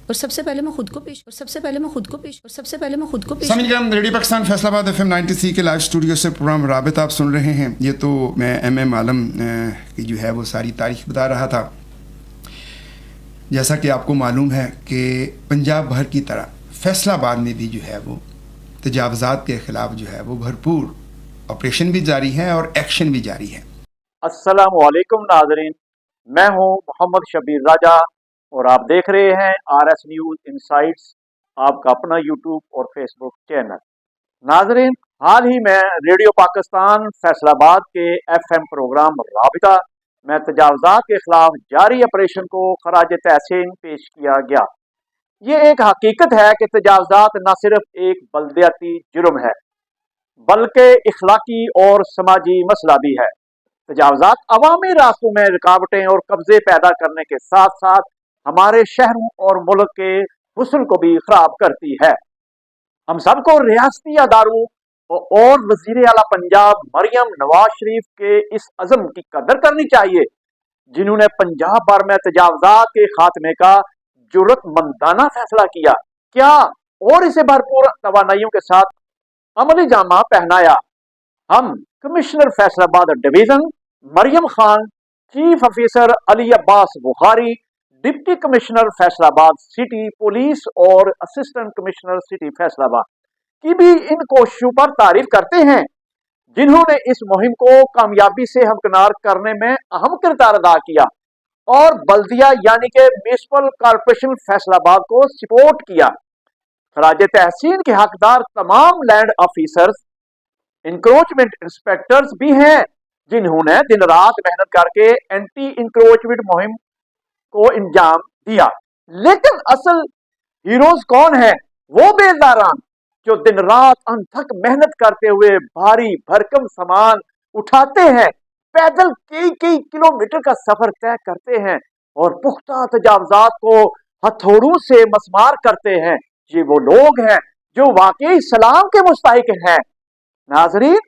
اور سب سے پہلے میں خود کو پیش سامعین کرام، ریڈیو پاکستان فیصل آباد FM 93 کے لائیو اسٹوڈیو سے پروگرام رابطہ آپ سن رہے ہیں. یہ تو میں ایم عالم کی جو ہے وہ ساری تاریخ بتا رہا تھا. جیسا کہ آپ کو معلوم ہے کہ پنجاب بھر کی طرح فیصل آباد میں بھی جو ہے وہ تجاوزات کے خلاف جو ہے وہ بھرپور آپریشن بھی جاری ہے اور ایکشن بھی جاری ہے. السلام علیکم ناظرین، میں ہوں محمد شبیر راجہ اور آپ دیکھ رہے ہیں RS نیوز انسائٹس، آپ کا اپنا یوٹیوب اور فیس بک چینل. ناظرین، حال ہی میں ریڈیو پاکستان فیصل آباد کے FM پروگرام رابطہ میں تجاوزات کے خلاف جاری آپریشن کو خراج تحسین پیش کیا گیا. یہ ایک حقیقت ہے کہ تجاوزات نہ صرف ایک بلدیاتی جرم ہے بلکہ اخلاقی اور سماجی مسئلہ بھی ہے. تجاوزات عوامی راستوں میں رکاوٹیں اور قبضے پیدا کرنے کے ساتھ ساتھ ہمارے شہروں اور ملک کے حسن کو بھی خراب کرتی ہے. ہم سب کو ریاستی اداروں اور وزیر اعلیٰ پنجاب مریم نواز شریف کے اس عزم کی قدر کرنی چاہیے جنہوں نے پنجاب بھر میں تجاوزات کے خاتمے کا جرأت مندانہ فیصلہ کیا اور اسے بھرپور توانائیوں کے ساتھ عملی جامہ پہنایا. ہم کمشنر فیصل آباد ڈویژن مریم خان، چیف آفیسر علی عباس بخاری، ڈپٹی کمشنر فیصل آباد سٹی پولیس اور اسسٹنٹ کمشنر سٹی فیصل آباد کی بھی ان کوششوں پر تعریف کرتے ہیں جنہوں نے اس مہم کو کامیابی سے ہمکنار کرنے میں اہم کردار ادا کیا اور بلدیہ یعنی کہ میونسپل کارپوریشن فیصل آباد کو سپورٹ کیا. خراج تحسین کے حقدار تمام لینڈ آفیسرز، انکروچمنٹ انسپیکٹرز بھی ہیں جنہوں نے دن رات محنت کر کے اینٹی انکروچمنٹ مہم کو انجام دیا. لیکن اصل ہیروز کون ہیں؟ وہ بیلداران جو دن رات انتھک محنت کرتے ہوئے بھاری بھرکم سامان اٹھاتے ہیں، پیدل کئی کلومیٹر کا سفر طے کرتے ہیں اور پختہ تجاوزات کو ہتھوڑوں سے مسمار کرتے ہیں. یہ وہ لوگ ہیں جو واقعی سلام کے مستحق ہیں. ناظرین،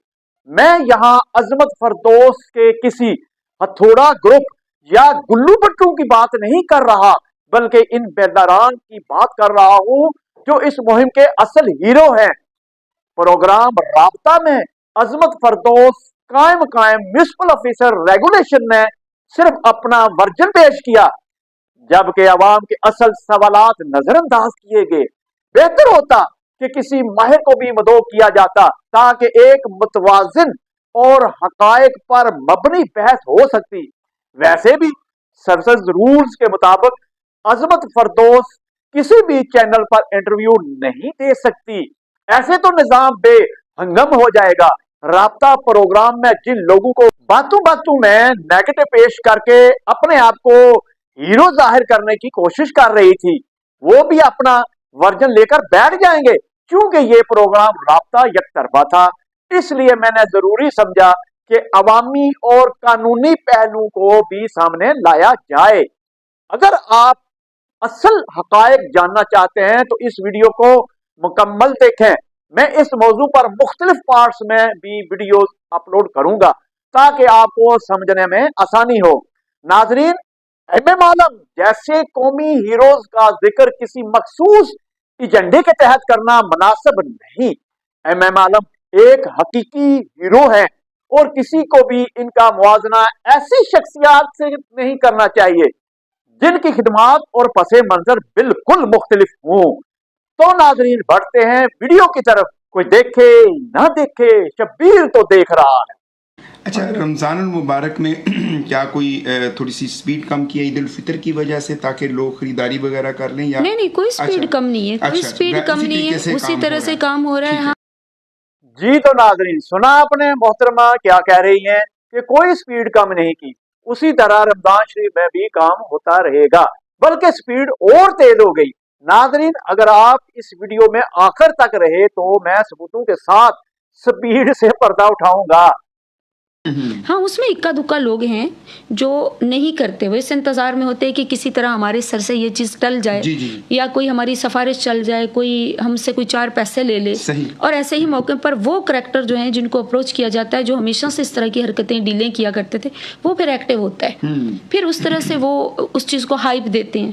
میں یہاں عظمت فردوس کے کسی ہتھوڑا گروپ یا گلو بٹوں کی بات نہیں کر رہا بلکہ ان بیلداران کی بات کر رہا ہوں جو اس مہم کے اصل ہیرو ہیں. پروگرام رابطہ میں عظمت فردوس قائم میونسپل آفیسر ریگولیشن نے صرف اپنا ورژن پیش کیا جبکہ عوام کے اصل سوالات نظر انداز کیے گئے. بہتر ہوتا کہ کسی ماہر کو بھی مدعو کیا جاتا تاکہ ایک متوازن اور حقائق پر مبنی بحث ہو سکتی. ویسے بھی سرسز رولز کے مطابق عظمت فردوس کسی بھی چینل پر انٹرویو نہیں دے سکتی. ایسے تو نظام بے ہنگم ہو جائے گا. رابطہ پروگرام میں جن لوگوں کو باتوں میں نیگیٹو پیش کر کے اپنے آپ کو ہیرو ظاہر کرنے کی کوشش کر رہی تھی وہ بھی اپنا ورژن لے کر بیٹھ جائیں گے. چونکہ یہ پروگرام رابطہ یک طرفہ تھا اس لیے میں نے ضروری سمجھا کہ عوامی اور قانونی پہلو کو بھی سامنے لایا جائے. اگر آپ اصل حقائق جاننا چاہتے ہیں تو اس ویڈیو کو مکمل دیکھیں. میں اس موضوع پر مختلف پارٹس میں بھی ویڈیوز اپلوڈ کروں گا تاکہ آپ کو سمجھنے میں آسانی ہو. ناظرین، ایم عالم جیسے قومی ہیروز کا ذکر کسی مخصوص ایجنڈے کے تحت کرنا مناسب نہیں. ایم عالم ایک حقیقی ہیرو ہیں اور کسی کو بھی ان کا موازنہ ایسی شخصیات سے نہیں کرنا چاہیے جن کی خدمات اور پس منظر بالکل مختلف ہوں. تو ناظرین، بڑھتے ہیں ویڈیو کی طرف. کوئی دیکھے نہ دیکھے، شبیر تو دیکھ رہا ہے. اچھا، رمضان المبارک میں کیا کوئی تھوڑی سی سپیڈ کم کی ہے عید الفطر کی وجہ سے تاکہ لوگ خریداری وغیرہ کر لیں یا نہیں کوئی سپیڈ کم نہیں ہے، کوئی سپیڈ کم نہیں ہے، اسی طرح سے کام ہو رہا ہے. جی تو ناظرین، سنا آپ نے محترمہ کیا کہہ رہی ہیں کہ کوئی سپیڈ کم نہیں کی. اسی طرح رمضان شریف میں بھی کام ہوتا رہے گا بلکہ سپیڈ اور تیز ہو گئی. ناظرین، اگر آپ اس ویڈیو میں آخر تک رہے تو میں ثبوتوں کے ساتھ سپیڈ سے پردہ اٹھاؤں گا. ہاں، اس میں اکا دکا لوگ ہیں جو نہیں کرتے، وہ اس انتظار میں ہوتے ہیں کہ کسی طرح ہمارے سر سے یہ چیز ٹل جائے یا کوئی ہماری سفارش چل جائے، کوئی ہم سے کوئی چار پیسے لے لے. اور ایسے ہی موقع پر وہ کریکٹر جو ہیں جن کو اپروچ کیا جاتا ہے، جو ہمیشہ سے اس طرح کی حرکتیں ڈیلیں کیا کرتے تھے، وہ پھر ایکٹیو ہوتا ہے. پھر اس طرح سے وہ اس چیز کو ہائپ دیتے ہیں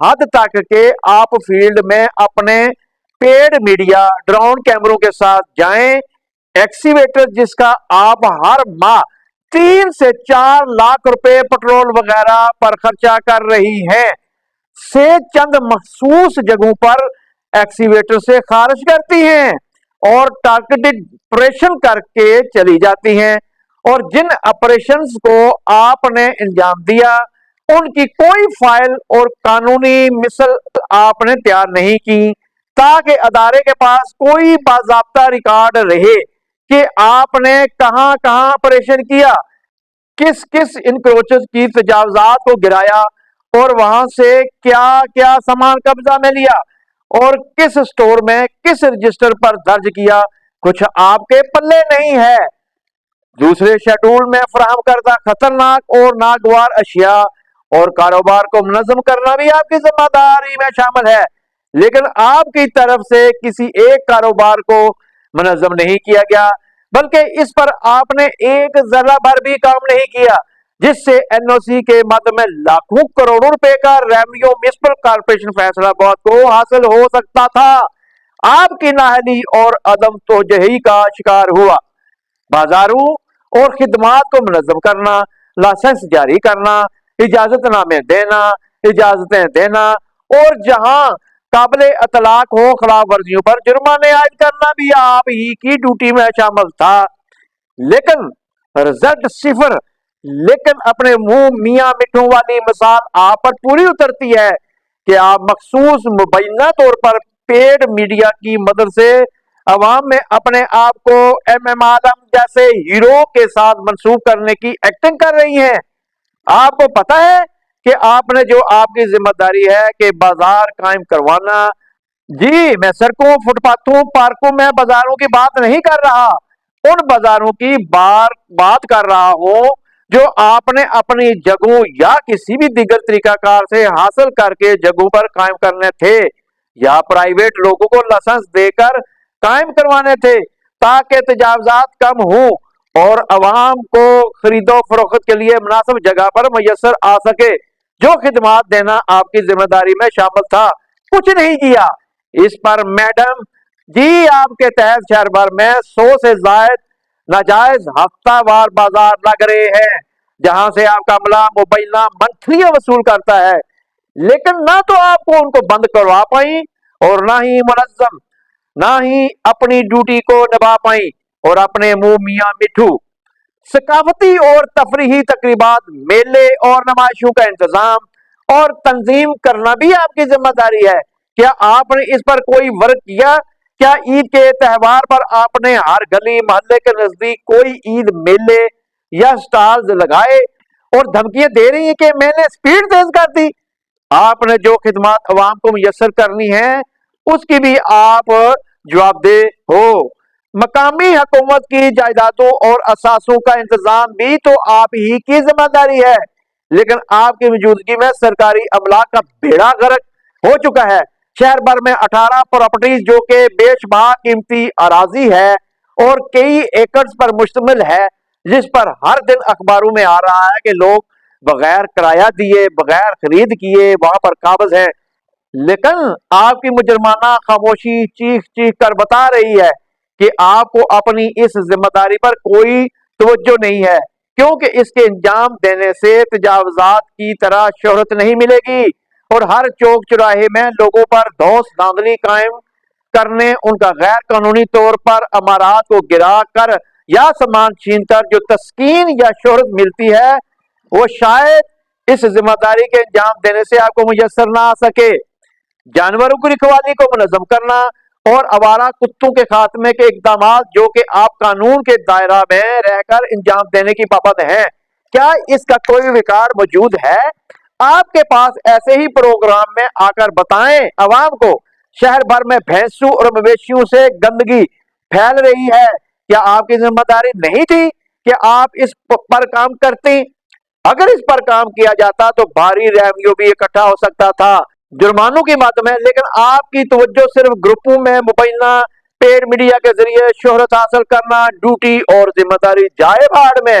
حد تک کہ آپ فیلڈ میں اپنے پیڈ میڈیا ڈرون کیمروں کے ساتھ جائیں، ایکسیویٹر جس کا آپ ہر ماہ 3 سے 4 لاکھ روپے پٹرول وغیرہ پر خرچہ کر رہی ہیں، سے چند مخصوص جگہوں پر ایکسیویٹر سے خارج کرتی ہیں اور ٹارگیٹڈ آپریشن کر کے چلی جاتی ہیں، اور جن آپریشنز کو آپ نے انجام دیا ان کی کوئی فائل اور قانونی مثل آپ نے تیار نہیں کی تاکہ ادارے کے پاس کوئی باضابطہ ریکارڈ رہے کہ آپ نے کہاں کہاں آپریشن کیا، کس کس انکروچز کی تجاوزات کو گرایا اور وہاں سے کیا کیا سامان قبضہ میں لیا اور کس سٹور میں کس رجسٹر پر درج کیا، کچھ آپ کے پلے نہیں ہے۔ دوسرے شیڈول میں فراہم کردہ خطرناک اور ناگوار اشیاء اور کاروبار کو منظم کرنا بھی آپ کی ذمہ داری میں شامل ہے، لیکن آپ کی طرف سے کسی ایک کاروبار کو منظم نہیں کیا گیا، بلکہ اس پر آپ نے ایک ذرہ بھر بھی کام نہیں کیا، جس سے این او سی کے مد میں لاکھوں کروڑوں روپے کا ریونیو میونسپل کارپوریشن فیصلہ آباد کو حاصل ہو سکتا تھا۔ آپ کی نااہلی اور عدم توجہی کا شکار ہوا۔ بازاروں اور خدمات کو منظم کرنا، لائسنس جاری کرنا، اجازت نامے دینا، اجازتیں دینا اور جہاں قابل اطلاق ہو خلاف ورزیوں پر جرمانے عائد کرنا بھی آپ ہی کی ڈیوٹی میں شامل تھا، لیکن رزلٹ صفر۔ لیکن اپنے منہ میاں مٹھوں والی مثال آپ پر پوری اترتی ہے کہ آپ مخصوص مبینہ طور پر پیڈ میڈیا کی مدد سے عوام میں اپنے آپ کو ایم ایم عالم جیسے ہیرو کے ساتھ منسوب کرنے کی ایکٹنگ کر رہی ہیں۔ آپ کو پتا ہے کہ آپ نے جو آپ کی ذمہ داری ہے کہ بازار قائم کروانا، جی میں سڑکوں، فٹ پاتھوں، پارکوں میں بازاروں کی بات نہیں کر رہا، ان بازاروں کی بات کر رہا ہوں جو آپ نے اپنی جگہوں یا کسی بھی دیگر طریقہ کار سے حاصل کر کے جگہوں پر قائم کرنے تھے یا پرائیویٹ لوگوں کو لائسنس دے کر قائم کروانے تھے تاکہ تجاوزات کم ہوں اور عوام کو خرید و فروخت کے لیے مناسب جگہ پر میسر آ سکے۔ جو خدمات دینا آپ کی ذمہ داری میں شامل تھا، کچھ نہیں کیا اس پر میڈم جی۔ آپ کے تحت شہر بھر میں 100 سے زائد ناجائز ہفتہ وار بازار لگ رہے ہیں جہاں سے آپ کا عملہ مبینہ منتھلی وصول کرتا ہے، لیکن نہ تو آپ کو ان کو بند کروا پائیں اور نہ ہی منظم، نہ ہی اپنی ڈیوٹی کو نبھا پائیں، اور اپنے منہ میاں مٹھو ثقافتی اور تفریحی تقریبات، میلے اور نمائشوں کا انتظام اور تنظیم کرنا بھی آپ کی ذمہ داری ہے۔ کیا آپ نے اس پر کوئی ورک کیا؟ کیا عید کے تہوار پر آپ نے ہر گلی محلے کے نزدیک کوئی عید میلے یا سٹالز لگائے اور دھمکیاں دے رہی ہیں کہ میں نے سپیڈ تیز کر دی؟ آپ نے جو خدمات عوام کو میسر کرنی ہے اس کی بھی آپ جواب دہ ہو۔ مقامی حکومت کی جائیدادوں اور اثاثوں کا انتظام بھی تو آپ ہی کی ذمہ داری ہے، لیکن آپ کی موجودگی میں سرکاری املاک کا بیڑا غرق ہو چکا ہے۔ شہر بھر میں 18 پراپرٹیز جو کہ بے شبہ قیمتی اراضی ہے اور کئی ایکڑز پر مشتمل ہے، جس پر ہر دن اخباروں میں آ رہا ہے کہ لوگ بغیر کرایہ دیے، بغیر خرید کیے وہاں پر قابض ہیں، لیکن آپ کی مجرمانہ خاموشی چیخ چیخ کر بتا رہی ہے کہ آپ کو اپنی اس ذمہ داری پر کوئی توجہ نہیں ہے، کیونکہ اس کے انجام دینے سے تجاوزات کی طرح شہرت نہیں ملے گی اور ہر چوک چراہے میں لوگوں پر دھوس دھاندلی قائم کرنے، ان کا غیر قانونی طور پر امارات کو گرا کر یا سامان چھین کر جو تسکین یا شہرت ملتی ہے وہ شاید اس ذمہ داری کے انجام دینے سے آپ کو میسر نہ آ سکے۔ جانوروں کی رکھوالی کو منظم کرنا اور آوارہ کتوں کے خاتمے کے اقدامات جو کہ آپ قانون کے دائرہ میں رہ کر انجام دینے کی پابند ہیں، کیا اس کا کوئی ریکارڈ موجود ہے؟ آپ کے پاس ایسے ہی پروگرام میں آ کر بتائیں عوام کو شہر بھر میں بھینسوں اور مویشیوں سے گندگی پھیل رہی ہے، کیا آپ کی ذمہ داری نہیں تھی کہ آپ اس پر کام کرتی؟ اگر اس پر کام کیا جاتا تو بھاری ریونیو بھی اکٹھا ہو سکتا تھا جرمانوں کی مد میں، لیکن آپ کی توجہ صرف گروپوں میں مبینہ پیڈ میڈیا کے ذریعے شہرت حاصل کرنا، ڈیوٹی اور ذمہ داری جائے بھاڑ میں۔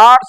8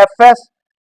FS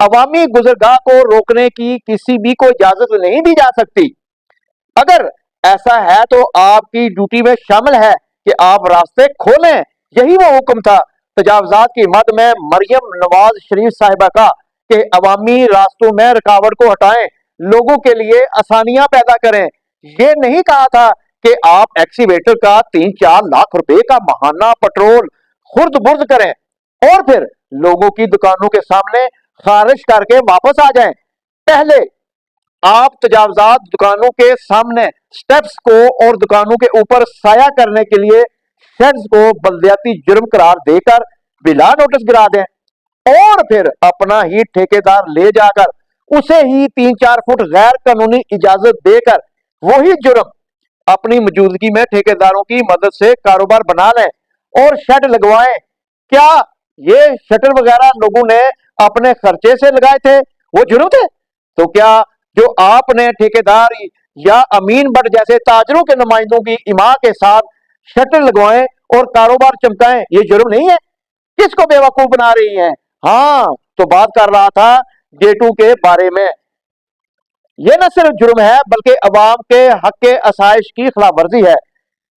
عوامی گزرگاہ کو روکنے کی کسی بھی کو اجازت نہیں دی جا سکتی. اگر ایسا ہے تو آپ کی ڈیوٹی میں شامل ہے کہ آپ راستے کھولیں. یہی وہ حکم تھا تجاوزات کی مد میں مریم نواز شریف صاحبہ کا کہ عوامی راستوں میں رکاوٹ کو ہٹائیں, لوگوں کے لیے آسانیاں پیدا کریں. یہ نہیں کہا تھا کہ آپ ایکسیویٹر کا 3-4 لاکھ روپے کا ماہانہ پٹرول خرد برد کریں اور پھر لوگوں کی دکانوں کے سامنے خارج کر کے واپس آ جائیں. پہلے آپ تجاوزات دکانوں کے سامنے سٹیپس کو اور دکانوں کے اوپر سایہ کرنے کے لیے شیڈز کو بلدیاتی جرم قرار دے کر بلا نوٹس گرا دیں اور پھر اپنا ہی ٹھیکیدار لے جا کر اسے ہی 3-4 فٹ غیر قانونی اجازت دے کر وہی جرم اپنی موجودگی میں ٹھیکیداروں کی مدد سے کاروبار بنا لیں اور شیڈ لگوائیں. کیا یہ شٹر وغیرہ لوگوں نے اپنے خرچے سے لگائے تھے, وہ جرم تھے؟ تو کیا جو آپ نے ٹھیکیدار یا امین بٹ جیسے تاجروں کے نمائندوں کی ایما کے ساتھ شٹر لگوائیں اور کاروبار چمکائیں, یہ جرم نہیں ہے؟ کس کو بیوقوف بنا رہی ہیں؟ ہاں تو بات کر رہا تھا گیٹو کے بارے میں. یہ نہ صرف جرم ہے بلکہ عوام کے حق کے آسائش کی خلاف ورزی ہے.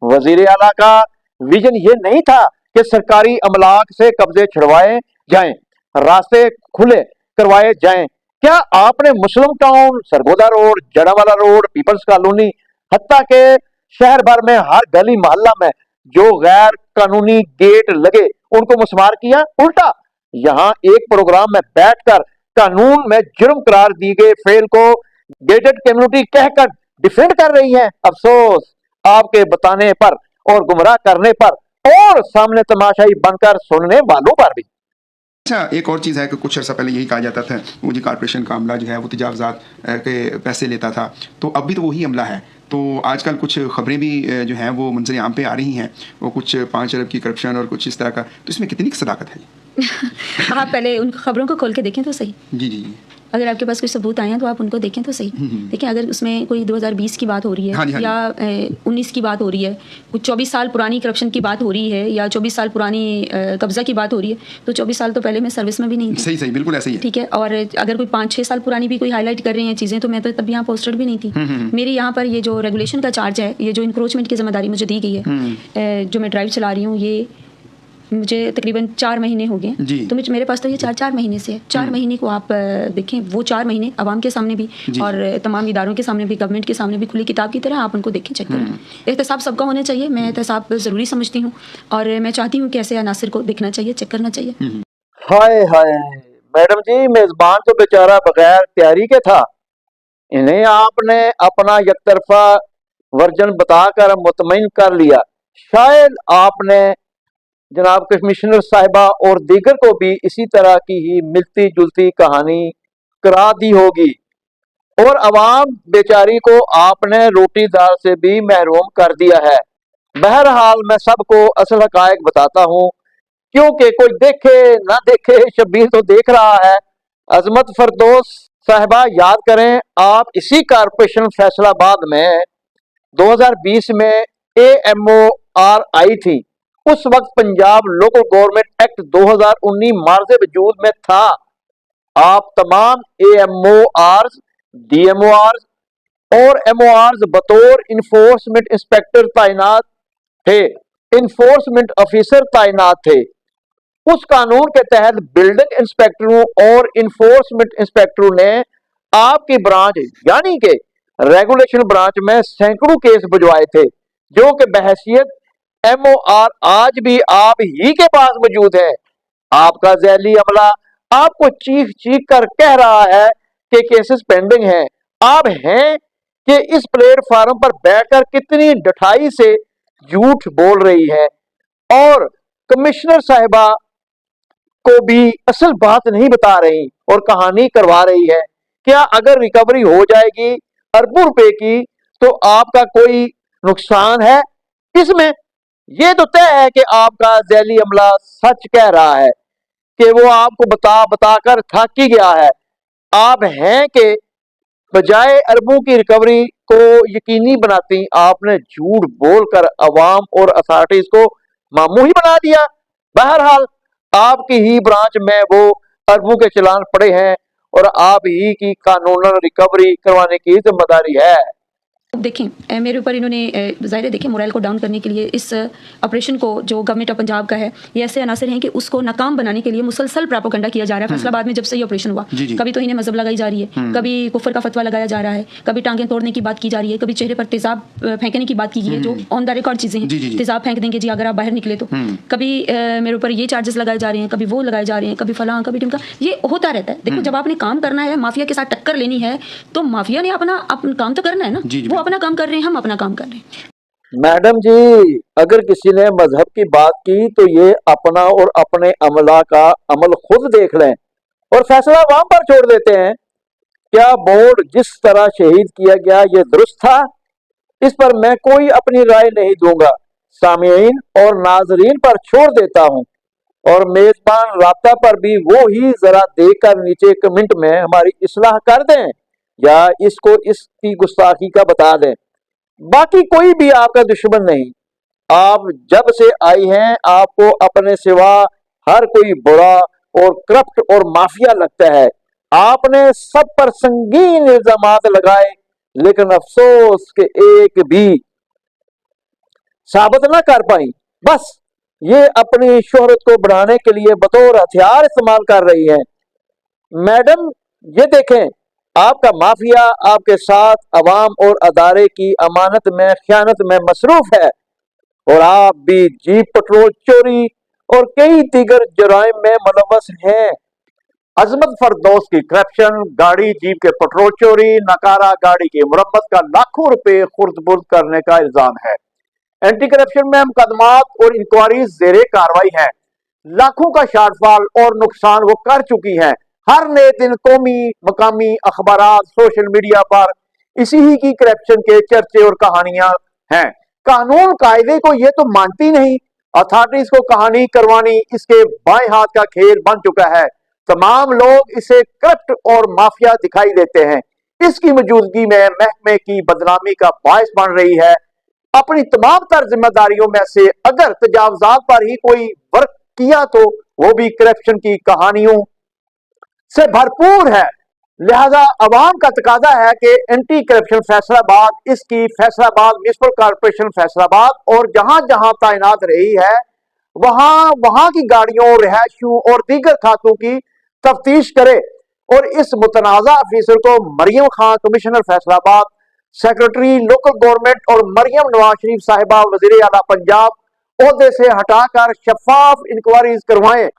وزیر اعلیٰ کا ویژن یہ نہیں تھا کہ سرکاری املاک سے قبضے چھڑوائے جائیں, راستے کھلے کروائے جائیں. کیا آپ نے مسلم ٹاؤن, سرگودا روڈ, جڑا والا روڈ, پیپلز کالونی, حتیٰ کہ شہر بھر میں ہر گلی محلہ میں جو غیر قانونی گیٹ لگے ان کو مسمار کیا؟ الٹا یہاں ایک پروگرام میں بیٹھ کر قانون میں جرم قرار دی گئے فعل کو گیٹڈ کمیونٹی کہہ کر ڈیفینڈ کر رہی ہیں. افسوس آپ کے بتانے پر اور گمراہ کرنے پر اور سامنے تماشائی بن کر سننے والوں پر بھی. اچھا, ایک اور چیز ہے کہ کچھ عرصہ پہلے یہی کہا جاتا تھا وہ جی کارپوریشن کا عملہ جو ہے وہ تجاوزات کے پیسے لیتا تھا, تو اب بھی تو وہی عملہ ہے. تو آج کل کچھ خبریں بھی جو ہیں وہ منظر عام پہ آ رہی ہیں, وہ کچھ 5 ارب کی کرپشن اور کچھ اس طرح کا, تو اس میں کتنی صداقت ہے؟ آپ پہلے ان خبروں کو کھول کے دیکھیں تو صحیح. جی جی جی, اگر آپ کے پاس کوئی ثبوت آئے ہیں تو آپ ان کو دیکھیں تو صحیح. دیکھیں اگر اس میں کوئی 2020 کی بات ہو رہی ہے یا 19 کی بات ہو رہی ہے, کچھ 24 سال پرانی کرپشن کی بات ہو رہی ہے یا 24 سال پرانی قبضہ کی بات ہو رہی ہے, تو 24 سال تو پہلے میں سروس میں بھی نہیں تھی. صحیح بالکل ایسا ہی ہے. ٹھیک ہے, اور اگر کوئی 5-6 سال پرانی بھی کوئی ہائی لائٹ کر رہے ہیں چیزیں, تو میں تو تب یہاں پوسٹڈ بھی نہیں تھی. میری یہاں پر یہ جو ریگولیشن کا چارج ہے, یہ جو انکروچمنٹ کی ذمہ داری مجھے دی گئی ہے, جو میں ڈرائیو چلا رہی ہوں, یہ مجھے تقریباً 4 مہینے ہو گئے. تو میرے پاس تو یہ 4 مہینے سے ہے. 4 مہینے کو آپ دیکھیں, وہ 4 مہینے عوام کے سامنے بھی اور تمام اداروں کے سامنے بھی, گورنمنٹ کے سامنے بھی کھلی کتاب کی طرح آپ ان کو دیکھیں, چیک کریں. احتساب سب کا ہونا چاہیے, میں احتساب ضروری سمجھتی ہوں اور میں چاہتی ہوں کہ ایسے عناصر کو دیکھنا چاہیے, چیک کرنا چاہیے. ہائے ہائے میڈم جی, میزبان تو بیچارہ بغیر تیاری کے تھا, انہیں آپ نے اپنا یک طرفہ ورژن بتا کر مطمئن کر لیا. شاید آپ نے جناب کمشنر صاحبہ اور دیگر کو بھی اسی طرح کی ہی ملتی جلتی کہانی کرا دی ہوگی, اور عوام بیچاری کو آپ نے روٹی دال سے بھی محروم کر دیا ہے. بہرحال میں سب کو اصل حقائق بتاتا ہوں, کیونکہ کوئی دیکھے نہ دیکھے شبیر تو دیکھ رہا ہے. عظمت فردوس صاحبہ یاد کریں, آپ اسی کارپوریشن فیصل آباد میں 2020 میں AMOR آئی تھی. اس وقت Punjab local government act 2019 Mars وجود میں تھا. آپ تمام AMORs, DMORs اور MORs بطور انفورسمنٹ انسپیکٹر تعینات تھے, انفورسمنٹ آفیسر تعینات تھے. اس قانون کے تحت بلڈنگ انسپیکٹروں اور انفورسمنٹ انسپیکٹروں نے آپ کی برانچ یعنی کہ ریگولیشن برانچ میں سینکڑوں کیس بھجوائے تھے, جو کہ بحیثیت MOR آج بھی آپ ہی کے پاس موجود ہے. آپ کا ذیلی عملہ آپ کو چیخ چیخ کر کہہ رہا ہے کہ کیسز پینڈنگ ہیں. آپ ہیں کہ اس پلیٹ فارم پر بیٹھ کر کتنی ڈٹھائی سے جھوٹ بول رہی ہے اور کمشنر صاحبہ کو بھی اصل بات نہیں بتا رہی اور کہانی کروا رہی ہے. کیا اگر ریکوری ہو جائے گی اربوں روپے کی تو آپ کا کوئی نقصان ہے اس میں؟ یہ تو طے ہے کہ آپ کا ذیلی عملہ سچ کہہ رہا ہے کہ وہ آپ کو بتا کر تھک ہی گیا ہے. آپ ہیں کہ بجائے اربوں کی ریکوری کو یقینی بناتی آپ نے جھوٹ بول کر عوام اور اتھارٹیز کو ماموں ہی بنا دیا. بہرحال آپ کی ہی برانچ میں وہ اربوں کے چلان پڑے ہیں اور آپ ہی کی قانوناً ریکوری کروانے کی ذمہ داری ہے۔ دیکھیں میرے اوپر انہوں نے ظاہر ہے دیکھیں مورائل کو ڈاؤن کرنے کے لیے اس آپریشن کو جو گورنمنٹ آف پنجاب کا ہے یہ ایسے عناصر ہیں کہ اس کو ناکام بنانے کے لیے مسلسل پراپوگنڈا کیا جا رہا ہے۔ فیصل آباد میں جب سے یہ آپریشن ہوا کبھی تو انہیں مذہب لگائی جا رہی ہے، کبھی کفر کا فتویٰ لگایا جا رہا ہے، کبھی ٹانگیں توڑنے کی بات کی جا رہی ہے، کبھی چہرے پر تیزاب پھینکنے کی بات کی گئی ہے جو آن دا ریکارڈ چیزیں ہیں، تیزاب پھینک دیں گے جی اگر آپ باہر نکلے تو، کبھی میرے اوپر یہ چارجز لگائے جا رہے ہیں، کبھی وہ لگائے جا رہے ہیں، کبھی فلاں کبھی ٹمکا، یہ ہوتا رہتا ہے۔ دیکھو جب آپ نے کام کرنا ہے، مافیا کے ساتھ ٹکر لینی ہے تو مافیا نے اپنا کام تو کرنا ہے نا، وہ اپنا کام کر رہے ہیں، ہم اپنا کام کر رہے ہیں۔ میڈم جی اگر کسی نے مذہب کی بات کی تو یہ اپنا اور اپنے عملہ کا عمل خود دیکھ لیں اور فیصلہ عوام پر چھوڑ دیتے ہیں۔ کیا بورڈ جس طرح شہید کیا گیا یہ درست تھا؟ اس پر میں کوئی اپنی رائے نہیں دوں گا، سامعین اور ناظرین پر چھوڑ دیتا ہوں، اور میزبان رابطہ پر بھی وہی ذرا دیکھ کر نیچے کمنٹ میں ہماری اصلاح کر دیں یا اس کو اس کی گستاخی کا بتا دیں۔ باقی کوئی بھی آپ کا دشمن نہیں، آپ جب سے آئی ہیں آپ کو اپنے سوا ہر کوئی برا اور کرپٹ اور مافیا لگتا ہے۔ آپ نے سب پر سنگین الزامات لگائے لیکن افسوس کہ ایک بھی ثابت نہ کر پائیں، بس یہ اپنی شہرت کو بڑھانے کے لیے بطور ہتھیار استعمال کر رہی ہیں۔ میڈم یہ دیکھیں آپ کا مافیا آپ کے ساتھ عوام اور ادارے کی امانت میں خیانت میں مصروف ہے، اور آپ بھی جیپ پٹرول چوری اور کئی دیگر جرائم میں ملوث ہیں۔ عظمت فردوس کی کرپشن، گاڑی جیپ کے پٹرول چوری، ناکارہ گاڑی کی مرمت کا لاکھوں روپے خرد برد کرنے کا الزام ہے۔ اینٹی کرپشن میں مقدمات اور انکوائریز زیر کاروائی ہیں، لاکھوں کا شارٹ فال اور نقصان وہ کر چکی ہیں۔ ہر نئے دن قومی مقامی اخبارات سوشل میڈیا پر اسی ہی کی کرپشن کے چرچے اور کہانیاں ہیں۔ قانون قاعدے کو یہ تو مانتی نہیں، اتھارٹیز کو کہانی کروانی اس کے بائیں ہاتھ کا کھیل بن چکا ہے۔ تمام لوگ اسے کرپٹ اور مافیا دکھائی دیتے ہیں، اس کی موجودگی میں محکمے کی بدنامی کا باعث بن رہی ہے۔ اپنی تمام تر ذمہ داریوں میں سے اگر تجاوزات پر ہی کوئی ورک کیا تو وہ بھی کرپشن کی کہانیوں سے بھرپور ہے۔ لہذا عوام کا تقاضا ہے کہ اینٹی کرپشن فیصل آباد، اس کی فیصل آباد میونسپل کارپوریشن فیصل آباد اور جہاں جہاں تعینات رہی ہے وہاں کی گاڑیوں، رہائشوں اور دیگر کھاتوں کی تفتیش کرے اور اس متنازع افیسر کو مریم خان کمشنر فیصل آباد، سیکرٹری لوکل گورنمنٹ اور مریم نواز شریف صاحبہ وزیر اعلیٰ پنجاب عہدے سے ہٹا کر شفاف انکوائریز کروائیں۔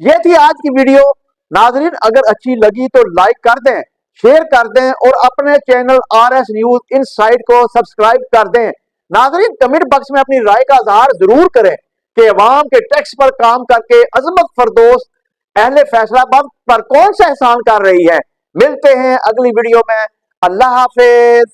یہ تھی آج کی ویڈیو۔ ناظرین اگر اچھی لگی تو لائک کر دیں، شیئر کر دیں اور اپنے چینل RS نیوز انسائٹ کو سبسکرائب کر دیں۔ ناظرین کمنٹ باکس میں اپنی رائے کا اظہار ضرور کریں کہ عوام کے ٹیکس پر کام کر کے عظمت فردوس اہل فیصل آباد پر کون سا احسان کر رہی ہے۔ ملتے ہیں اگلی ویڈیو میں، اللہ حافظ۔